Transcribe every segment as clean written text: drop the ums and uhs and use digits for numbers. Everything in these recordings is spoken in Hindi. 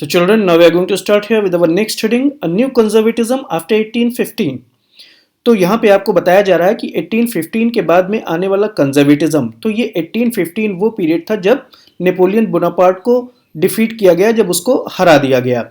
So children, now we are going to start here with our next heading, a new conservatism after 1815. तो यहाँ पे आपको बताया जा रहा है कि 1815 के बाद में आने वाला कंजर्वेटिज्म, तो ये 1815 वो पीरियड था जब नेपोलियन बोनापार्ट को डिफीट किया गया, जब उसको हरा दिया गया।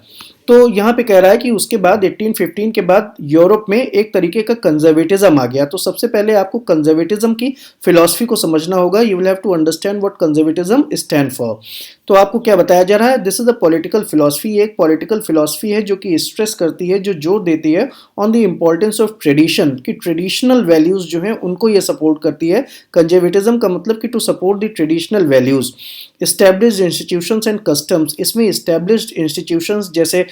तो यहाँ पे कह रहा है कि उसके बाद 1815 के बाद यूरोप में एक तरीके का कंजर्वेटिज्म आ गया। तो सबसे पहले आपको कंजर्वेटिज्म की फिलॉसफी को समझना होगा। You will have to understand what conservatism stand for. तो आपको क्या बताया जा रहा है, this is a political philosophy. एक पॉलिटिकल फिलॉसफी है जो कि स्ट्रेस करती है, जो जोर देती है on the importance of tradition, कि ट्रेडिशनल वैल्यूज जो हैं उनको ये सपोर्ट करती है। कंजर्वेटिज्म का मतलब कि to support the traditional values, established institutions and customs. इसमें एस्टैब्लिश्ड इंस्टीट्यूशंस जैसे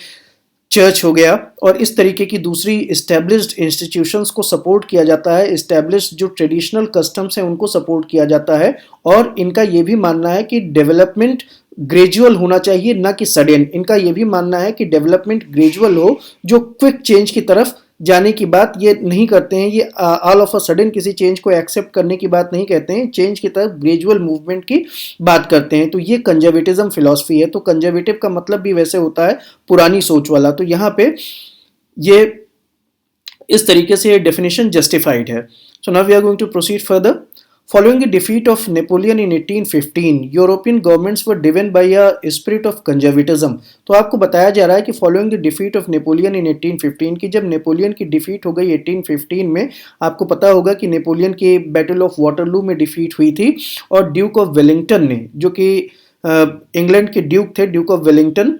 चर्च हो गया और इस तरीके की दूसरी एस्टैब्लिश्ड इंस्टीट्यूशंस को सपोर्ट किया जाता है। एस्टैब्लिश्ड जो ट्रेडिशनल कस्टम्स हैं उनको सपोर्ट किया जाता है। और इनका ये भी मानना है कि डेवलपमेंट ग्रेजुअल होना चाहिए, ना कि सडन। इनका ये भी मानना है कि डेवलपमेंट ग्रेजुअल हो, जो क्विक चेंज की तरफ जाने की बात ये नहीं करते हैं। ये ऑल ऑफ अ सडन किसी चेंज को एक्सेप्ट करने की बात नहीं कहते हैं, चेंज की तरफ ग्रेजुअल मूवमेंट की बात करते हैं। तो ये कंजर्वेटिज्म फिलॉसफी है। तो कंजर्वेटिव का मतलब भी वैसे होता है पुरानी सोच वाला। तो यहाँ पे ये इस तरीके से डेफिनेशन जस्टिफाइड है। So now we are going to proceed further. Following the defeat of Napoleon in 1815, European governments were driven by a spirit of conservatism. तो आपको बताया जा रहा है कि following the defeat of Napoleon in 1815, कि जब नेपोलियन की डिफीट हो गई 1815 में, आपको पता होगा कि नेपोलियन की बैटल ऑफ वाटरलू में डिफीट हुई थी और ड्यूक ऑफ वेलिंगटन ने, जो कि इंग्लैंड के ड्यूक थे, ड्यूक ऑफ वेलिंगटन,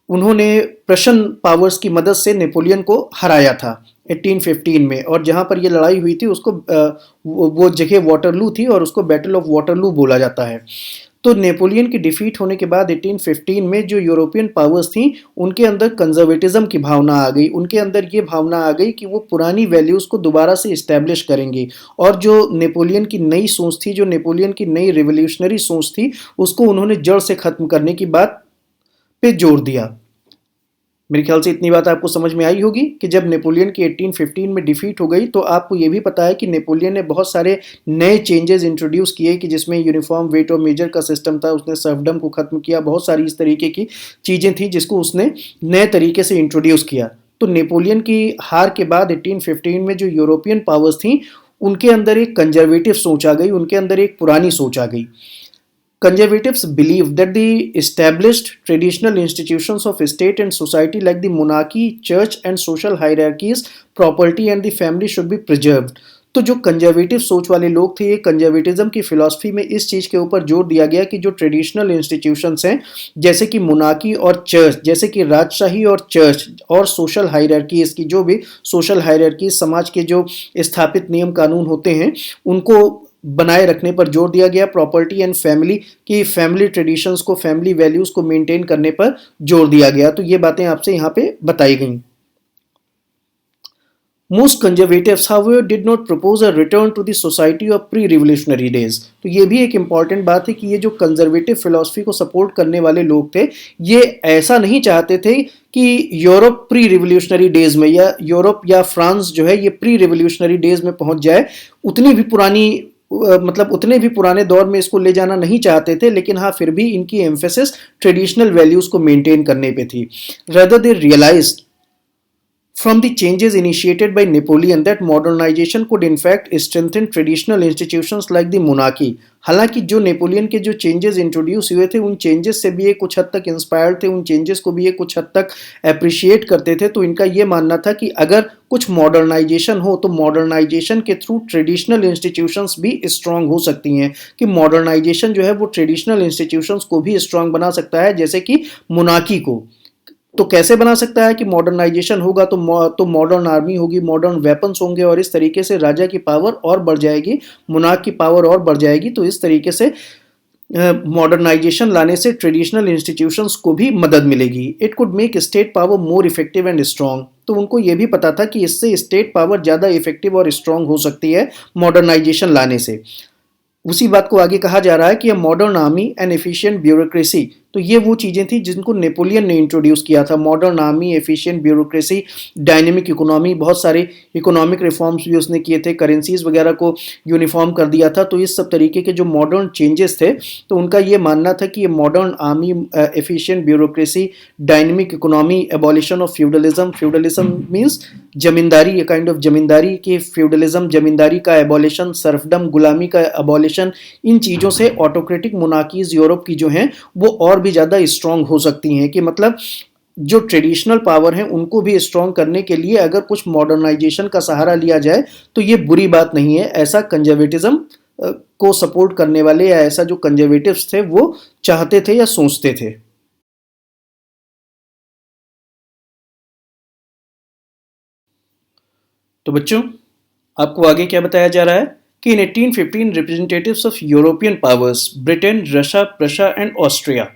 उन्होंने प्रशन पावर्स की मदद से नेपोलियन को हराया था 1815 में। और जहां पर ये लड़ाई हुई थी उसको वो जगह वाटरलू थी और उसको बैटल ऑफ वाटरलू बोला जाता है। तो नेपोलियन की डिफीट होने के बाद 1815 में जो यूरोपियन पावर्स थी उनके अंदर कंजर्वेटिज्म की भावना आ गई। उनके अंदर ये भावना आ गई कि वो पुरानी वैल्यूज़ को दोबारा से इस्टेब्लिश करेंगे और जो नेपोलियन की नई सोच थी, जो नेपोलियन की नई रिवोल्यूशनरी सोच थी, उसको उन्होंने जड़ से ख़त्म करने की बात पे जोर दिया। मेरे ख्याल से इतनी बात आपको समझ में आई होगी कि जब नेपोलियन की 1815 में डिफीट हो गई तो आपको ये भी पता है कि नेपोलियन ने बहुत सारे नए चेंजेस इंट्रोड्यूस किए, कि जिसमें यूनिफॉर्म वेट और मेजर का सिस्टम था, उसने सर्फडम को ख़त्म किया, बहुत सारी इस तरीके की चीज़ें थी जिसको उसने नए तरीके से इंट्रोड्यूस किया। तो नेपोलियन की हार के बाद 1815 में जो यूरोपियन पावर्स थी उनके अंदर एक कंजर्वेटिव सोच आ गई, उनके अंदर एक पुरानी सोच आ गई। Conservatives believe that the established traditional institutions of state and society like the monarchy, church and social hierarchies, property and the family should be preserved. तो जो कंजर्वेटिव सोच वाले लोग थे, ये कंजर्वेटिज्म की फिलॉसफी में इस चीज़ के ऊपर जोर दिया गया कि जो ट्रेडिशनल इंस्टीट्यूशंस हैं जैसे कि मोनार्की और चर्च, जैसे कि राजशाही और चर्च और सोशल हायरार्कीज की, जो भी सोशल हायरार्कीज समाज के जो स्थापित नियम कानून होते हैं उनको बनाए रखने पर जोर दिया गया। प्रॉपर्टी एंड फैमिली की, फैमिली ट्रेडिशंस को, फैमिली वैल्यूज़ को मेंटेन करने पर जोर दिया गया। तो ये बातें आपसे यहाँ पे बताई गई। Most conservatives, however, did not propose a return to the society of pre-revolutionary days. तो ये भी एक इम्पॉर्टेंट बात है कि ये जो कंजर्वेटिव फिलॉसफी को सपोर्ट करने वाले लोग थे, ये ऐसा नहीं चाहते थे कि यूरोप प्री रिवोल्यूशनरी डेज में, या यूरोप या फ्रांस जो है ये प्री रिवोल्यूशनरी डेज में पहुंच जाए, उतनी भी पुरानी मतलब उतने भी पुराने दौर में इसको ले जाना नहीं चाहते थे। लेकिन हाँ, फिर भी इनकी एम्फेसिस ट्रेडिशनल वैल्यूज़ को मेंटेन करने पे थी। Rather they realised from the changes initiated by Napoleon that modernization could in fact strengthen traditional institutions like the monarchy. हालांकि जो नेपोलियन के जो चेंजेस इंट्रोड्यूस हुए थे उन चेंजेस से भी ये कुछ हद तक इंस्पायर्ड थे, उन चेंजेस को भी ये कुछ हद तक अप्रिशिएट करते थे। तो इनका ये मानना था कि अगर कुछ मॉडर्नाइजेशन हो तो मॉडर्नाइजेशन के थ्रू ट्रेडिशनल इंस्टीट्यूशंस भी स्ट्रांग हो सकती हैं, कि मॉडर्नाइजेशन जो है वो ट्रेडिशनल इंस्टीट्यूशंस को भी स्ट्रांग बना सकता है, जैसे कि मोनार्की को। तो कैसे बना सकता है कि मॉडर्नाइजेशन होगा तो मॉडर्न आर्मी होगी, मॉडर्न वेपन्स होंगे और इस तरीके से राजा की पावर और बढ़ जाएगी, मोनार्क की पावर और बढ़ जाएगी। तो इस तरीके से मॉडर्नाइजेशन लाने से ट्रेडिशनल इंस्टीट्यूशंस को भी मदद मिलेगी। It could make state power more effective and strong. तो उनको ये भी पता था कि इससे स्टेट पावर ज़्यादा इफेक्टिव और स्ट्रॉन्ग हो सकती है मॉडर्नाइजेशन लाने से। उसी बात को आगे कहा जा रहा है कि modern army and efficient bureaucracy तो ये वो चीज़ें थी जिनको नेपोलियन ने इंट्रोड्यूस किया था। Modern army, efficient bureaucracy, dynamic economy, बहुत सारे इकोनॉमिक रिफॉर्म्स भी उसने किए थे, करेंसीज वगैरह को यूनिफॉर्म कर दिया था। तो इस सब तरीके के जो मॉडर्न चेंजेस थे, तो उनका ये मानना था कि ये modern army, efficient bureaucracy, dynamic economy, abolition of feudalism, feudalism means जमींदारी, ये काइंड ऑफ जमींदारी की फ्यूडलिज्म, जमींदारी का एबॉलिशन, सर्फडम, गुलामी का एबॉलिशन, इन चीज़ों से ऑटोक्रेटिक मोनार्कीज यूरोप की जो हैं वो और भी ज़्यादा स्ट्रांग हो सकती हैं। कि मतलब जो ट्रेडिशनल पावर हैं उनको भी स्ट्रांग करने के लिए अगर कुछ मॉडर्नाइजेशन का सहारा लिया जाए तो ये बुरी बात नहीं है। ऐसा कंजर्वेटिज्म को सपोर्ट करने वाले या ऐसा जो कंजर्वेटिव्स थे वो चाहते थे या सोचते थे। तो बच्चों, आपको आगे क्या बताया जा रहा है कि इन 1815 representatives of European powers, Britain, Russia, Prussia and Austria,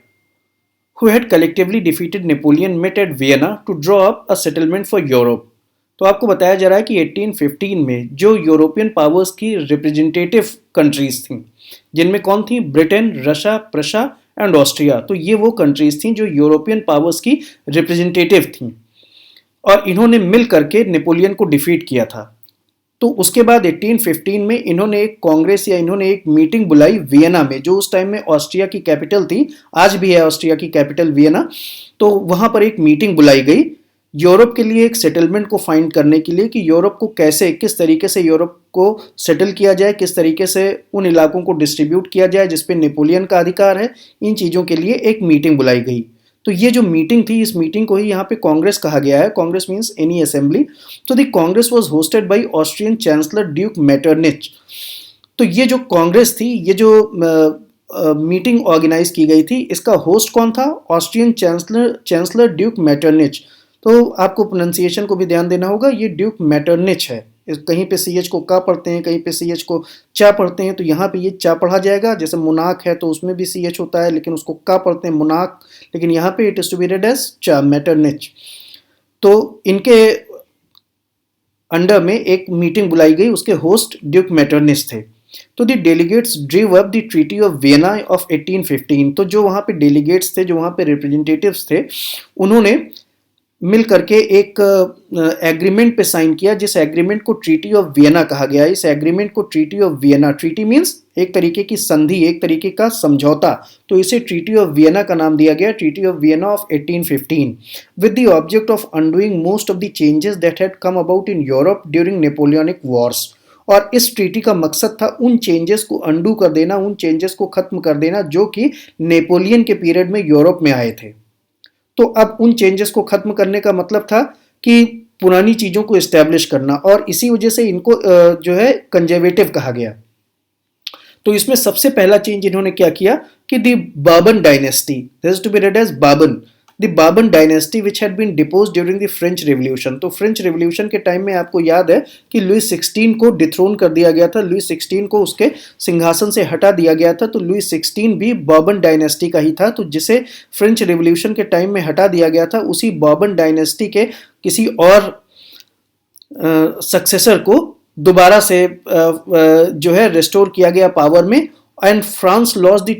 who had collectively defeated Napoleon, met at Vienna to draw up a settlement for Europe। तो आपको बताया जा रहा है कि 1815 में जो यूरोपियन पावर्स की रिप्रेजेंटेटिव कंट्रीज थी, जिनमें कौन थी? Britain, Russia, Prussia and Austria. तो ये वो कंट्रीज थी जो यूरोपियन पावर्स की रिप्रेजेंटेटिव थी और इन्होंने मिल करके नेपोलियन को डिफीट किया था। तो उसके बाद 1815 में इन्होंने एक कांग्रेस या इन्होंने एक मीटिंग बुलाई वियना में, जो उस टाइम में ऑस्ट्रिया की कैपिटल थी, आज भी है ऑस्ट्रिया की कैपिटल वियना। तो वहां पर एक मीटिंग बुलाई गई यूरोप के लिए एक सेटलमेंट को फाइंड करने के लिए कि यूरोप को कैसे, किस तरीके से यूरोप को सेटल किया जाए, किस तरीके से उन इलाकों को डिस्ट्रीब्यूट किया जाए जिस पे नेपोलियन का अधिकार है। इन चीज़ों के लिए एक मीटिंग बुलाई गई। तो ये जो मीटिंग थी, इस मीटिंग को ही यहाँ पे कांग्रेस कहा गया है। Congress means any assembly. तो the congress was hosted by Austrian chancellor Duke Metternich. तो ये जो कांग्रेस थी, ये जो मीटिंग ऑर्गेनाइज की गई थी, इसका होस्ट कौन था? Austrian chancellor Duke Metternich. तो आपको प्रोनाउंसिएशन को भी ध्यान देना होगा, ये ड्यूक मेटरनिच है। कहीं पे सी एच को का पढ़ते हैं, कहीं पे सी एच को चा पढ़ते हैं, तो यहाँ पे ये चा पढ़ा जाएगा। जैसे मुनाक है तो उसमें भी सी एच होता है लेकिन उसको का पढ़ते हैं मुनाक, लेकिन यहाँ पे it is to be read as चा, मेटरनिच। तो इनके अंडर में एक मीटिंग बुलाई गई, उसके होस्ट ड्यूक मेटरनिच थे। तो the delegates ड्रीव up the treaty of Vienna of 1815। तो जो वहाँ पे डेलीगेट्स थे, जो वहाँ पे रिप्रेजेंटेटिव्स थे, उन्होंने मिल करके एक एग्रीमेंट पे साइन किया, जिस एग्रीमेंट को ट्रीटी ऑफ वियना कहा गया। इस एग्रीमेंट को treaty of Vienna, treaty means एक तरीके की संधि, एक तरीके का समझौता, तो इसे ट्रीटी ऑफ वियना का नाम दिया गया, treaty of Vienna of 1815, with the object of undoing most of the changes that had come about in Europe during Napoleonic Wars. और इस ट्रीटी का मकसद था उन चेंजेस को अंडू कर देना, उन चेंजेस को खत्म कर देना जो कि नेपोलियन के पीरियड में यूरोप में आए थे। तो अब उन चेंजेस को खत्म करने का मतलब था कि पुरानी चीज़ों को इस्टेब्लिश करना, और इसी वजह से इनको जो है कंजर्वेटिव कहा गया। तो इसमें सबसे पहला चेंज इन्होंने क्या किया कि the Bourbon dynasty, this is to be read as Bourbon, the Bourbon dynasty which had been depose during the French revolution. तो फ्रेंच रेवोल्यूशन के टाइम में आपको याद है कि लुइस 16 को डिथ्रोन कर दिया गया था, लुइस 16 को उसके सिंहासन से हटा दिया गया था। तो लुइस 16 भी बाबन डायनेस्टी का ही था। तो जिसे फ्रेंच रेवोल्यूशन के टाइम में हटा दिया गया था, उसी बाबन डायनेस्टी के किसी और सक्सेसर को दोबारा से जो है रिस्टोर किया गया पावर में। And France lost the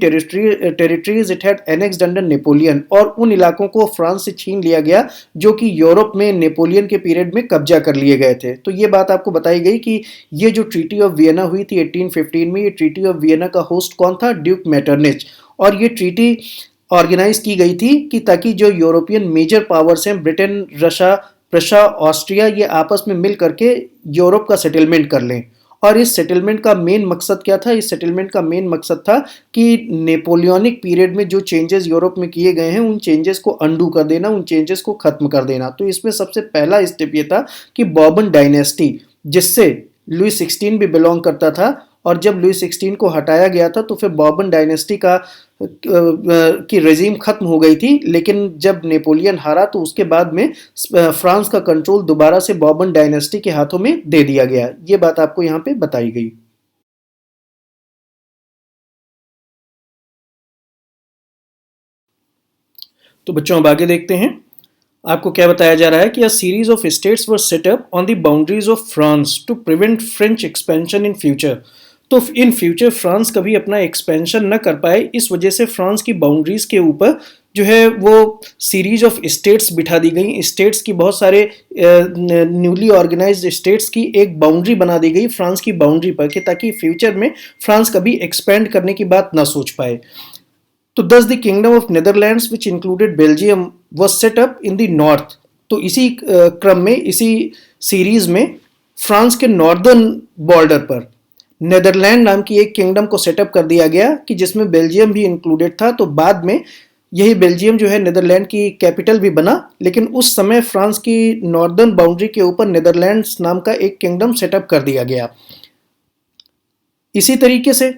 territories it had annexed under Napoleon, और उन इलाकों को फ्रांस से छीन लिया गया जो कि यूरोप में नेपोलियन के पीरियड में कब्जा कर लिए गए थे। तो ये बात आपको बताई गई कि ये जो ट्रीटी ऑफ वियना हुई थी 1815 में, ये ट्रीटी ऑफ वियना का होस्ट कौन था? ड्यूक मेटरनिच। और ये ट्रीटी ऑर्गेनाइज की गई थी कि ताकि जो यूरोपियन मेजर पावर्स हैं, ब्रिटेन, रशिया, प्रशा, ऑस्ट्रिया, ये आपस में मिल करके यूरोप का सेटलमेंट कर लें। और इस सेटलमेंट का मेन मकसद क्या था? इस सेटलमेंट का मेन मकसद था कि नेपोलियनिक पीरियड में जो चेंजेस यूरोप में किए गए हैं, उन चेंजेस को अंडू कर देना, उन चेंजेस को खत्म कर देना। तो इसमें सबसे पहला स्टेप ये था कि बॉर्बन डायनेस्टी, जिससे लुइस 16 भी बिलोंग करता था, और जब लुइस 16 को हटाया गया था तो फिर बॉर्बन डायनेस्टी की रेजिम खत्म हो गई थी। लेकिन जब नेपोलियन हारा तो उसके बाद में फ्रांस का कंट्रोल दोबारा से बॉर्बन डायनेस्टी के हाथों में दे दिया गया। ये बात आपको यहाँ पे बताई गई। तो बच्चों अब आगे देखते हैं, आपको क्या बताया जा रहा है कि a series of states were set up on the boundaries of France to prevent French expansion in future. तो इन फ्यूचर फ्रांस कभी अपना एक्सपेंशन न कर पाए, इस वजह से फ्रांस की बाउंड्रीज के ऊपर जो है वो सीरीज ऑफ स्टेट्स बिठा दी गई। स्टेट्स की बहुत सारे न्यूली ऑर्गेनाइज्ड स्टेट्स की एक बाउंड्री बना दी गई फ्रांस की बाउंड्री पर, कि ताकि फ्यूचर में फ्रांस कभी एक्सपेंड करने की बात ना सोच पाए। तो दस the kingdom of Netherlands which included Belgium was set up in the north. तो इसी क्रम में, इसी सीरीज में फ्रांस के नॉर्दर्न बॉर्डर पर नेदरलैंड नाम की एक किंगडम को सेटअप कर दिया गया, कि जिसमें बेल्जियम भी इंक्लूडेड था। तो बाद में यही बेल्जियम जो है नेदरलैंड की कैपिटल भी बना, लेकिन उस समय फ्रांस की नॉर्दर्न बाउंड्री के ऊपर नेदरलैंड्स नाम का एक किंगडम सेटअप कर दिया गया। इसी तरीके से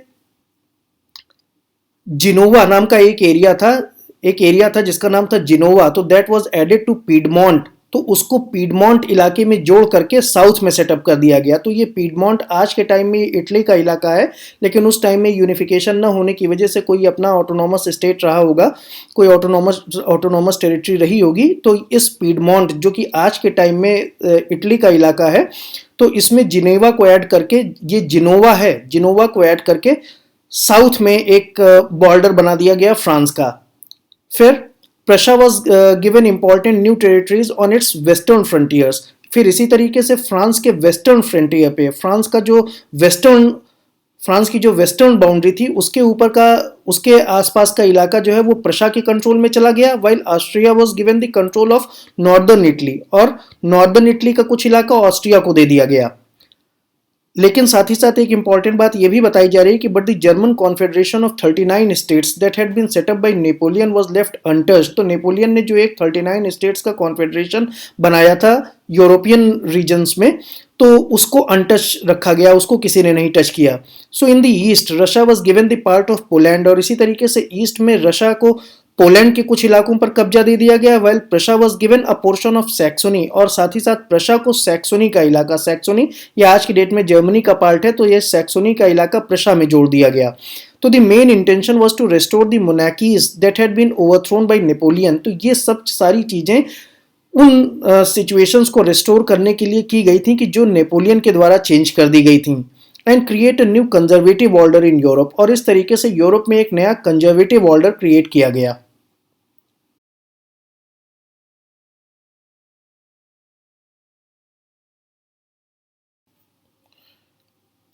जिनोवा नाम का एक एरिया था जिसका नाम था जिनोवा। तो that was added to Piedmont. तो उसको पीडमोंट इलाके में जोड़ करके साउथ में सेटअप कर दिया गया। तो ये पीडमोंट आज के टाइम में इटली का इलाका है, लेकिन उस टाइम में यूनिफिकेशन ना होने की वजह से कोई अपना ऑटोनॉमस स्टेट रहा होगा, कोई ऑटोनॉमस टेरिटरी रही होगी। तो इस पीडमोंट जो कि आज के टाइम में इटली का इलाका है, तो इसमें जिनेवा को ऐड करके, ये जिनोवा है, जिनोवा को ऐड करके साउथ में एक बॉर्डर बना दिया गया फ्रांस का। फिर Prussia was given important new territories on it's western frontiers. फिर इसी तरीके से फ्रांस के वेस्टर्न फ्रंटियर पे, फ्रांस की जो वेस्टर्न बाउंड्री थी उसके ऊपर का, उसके आसपास का इलाका जो है वो प्रशा के कंट्रोल में चला गया, while Austria was given the control of northern Italy, और नॉर्दर्न इटली का कुछ इलाका ऑस्ट्रिया को दे दिया गया। लेकिन साथ ही साथ एक इंपॉर्टेंट बात यह भी बताई जा रही है कि but the German confederation of 39 states that had been set up by Napoleon was left untouched. तो नेपोलियन ने जो एक 39 स्टेट्स का कॉन्फेडरेशन बनाया था यूरोपियन रीजन्स में, तो उसको अनटच रखा गया, उसको किसी ने नहीं टच किया। So in the east Russia was given the part of Poland, और इसी तरीके से ईस्ट में रशिया को पोलैंड के कुछ इलाकों पर कब्जा दे दिया गया, while Prussia was given a portion of Saxony, और साथ ही साथ प्रशा को सैक्सोनी का इलाका, सैक्सोनी ये आज की डेट में जर्मनी का पार्ट है, तो ये सैक्सोनी का इलाका प्रशा में जोड़ दिया गया। तो the main intention was to restore the monarchies that had been overthrown by Napoleon. तो ये सब सारी चीजें उन सिचुएशंस को रिस्टोर करने के लिए की गई थी कि जो नेपोलियन के द्वारा चेंज कर दी गई थी। And create a new conservative order in Europe, और इस तरीके से यूरोप में एक नया कंजर्वेटिव ऑर्डर क्रिएट किया गया।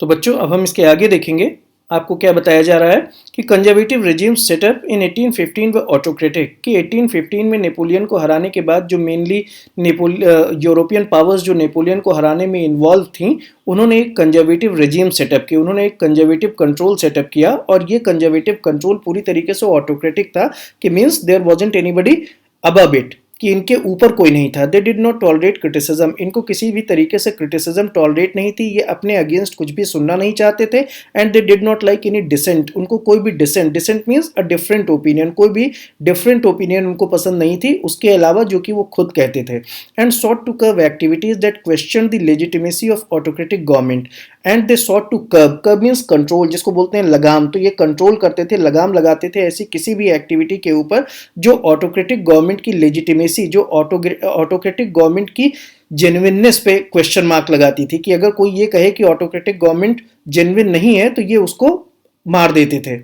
तो बच्चों अब हम इसके आगे देखेंगे आपको क्या बताया जा रहा है कि कंजर्वेटिव रेजिम सेटअप इन 1815 व ऑटोक्रेटिक, कि 1815 में नेपोलियन को हराने के बाद जो मेनली यूरोपियन पावर्स जो नेपोलियन को हराने में इन्वॉल्व थी, उन्होंने एक कंजर्वेटिव रेजिम सेटअप किया, उन्होंने एक कंजर्वेटिव कंट्रोल सेटअप किया, और ये कंजर्वेटिव कंट्रोल पूरी तरीके से ऑटोक्रेटिक था, कि means there wasn't anybody above it, कि इनके ऊपर कोई नहीं था। They did not tolerate criticism, इनको किसी भी तरीके से क्रिटिसिज्म टॉलरेट नहीं थी, ये अपने अगेंस्ट कुछ भी सुनना नहीं चाहते थे। And they did not like any dissent, उनको कोई भी dissent means a different opinion, कोई भी डिफरेंट ओपिनियन उनको पसंद नहीं थी उसके अलावा जो कि वो खुद कहते थे। And sought to curb activities that question the legitimacy of autocratic government, and they sought to curb means control, जिसको बोलते हैं लगाम। तो ये कंट्रोल करते थे, लगाम लगाते थे ऐसी किसी भी एक्टिविटी के ऊपर जो ऑटोक्रेटिक गवर्नमेंट की लेजिटिमेसी, जो ऑटोक्रेटिक गवर्नमेंट की जेन्युइननेस पे क्वेश्चन मार्क लगाती थी, कि अगर कोई ये कहे कि ऑटोक्रेटिक गवर्नमेंट जेन्युइन नहीं है तो ये उसको मार देते थे।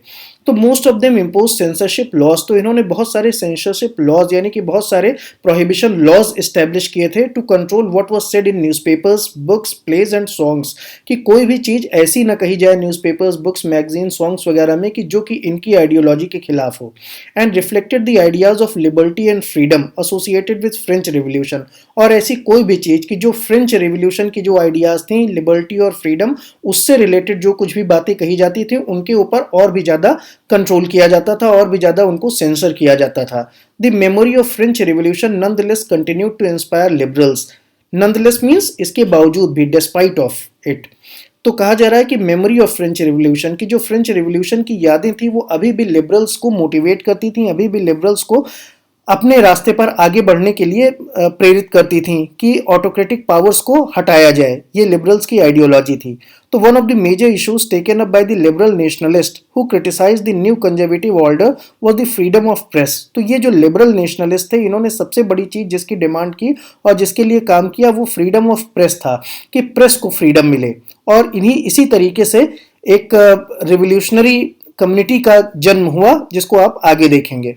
तो most of them impose censorship laws, तो इन्होंने बहुत सारे सेंसरशिप लॉज यानी कि बहुत सारे प्रोहिबिशन लॉज एस्टेब्लिश किए थे to control what was said in newspapers, books, plays and songs, कि कोई भी चीज ऐसी ना कही जाए न्यूज़पेपर्स, बुक्स, मैगजीन, सॉन्ग्स वगैरह में कि जो कि इनकी आइडियोलॉजी के खिलाफ हो। And reflected the ideas of liberty and freedom associated with French revolution, और ऐसी कोई भी चीज कि जो फ्रेंच रिवोल्यूशन की जो आइडियाज थी, लिबर्टी और फ्रीडम, उससे रिलेटेड जो कुछ भी बातें कही जाती थी उनके ऊपर और भी ज्यादा कंट्रोल किया जाता था, और भी ज्यादा उनको सेंसर किया जाता था। The memory of French revolution nonetheless continued to inspire liberals, nonetheless means इसके बावजूद भी, डिस्पाइट ऑफ इट। तो कहा जा रहा है कि मेमोरी ऑफ फ्रेंच रिवोल्यूशन, की जो फ्रेंच रिवोल्यूशन की यादें थी वो अभी भी लिबरल्स को मोटिवेट करती थी, अभी भी लिबरल्स को अपने रास्ते पर आगे बढ़ने के लिए प्रेरित करती थी कि ऑटोक्रेटिक पावर्स को हटाया जाए। ये लिबरल्स की आइडियोलॉजी थी। तो one of the major issues taken up by the liberal nationalist who criticised the new conservative order was the freedom of press. तो ये जो लिबरल नेशनलिस्ट थे, इन्होंने सबसे बड़ी चीज जिसकी डिमांड की और जिसके लिए काम किया वो फ्रीडम ऑफ प्रेस था, कि प्रेस को फ्रीडम मिले। और इसी तरीके से एक रिवोल्यूशनरी कम्युनिटी का जन्म हुआ जिसको आप आगे देखेंगे।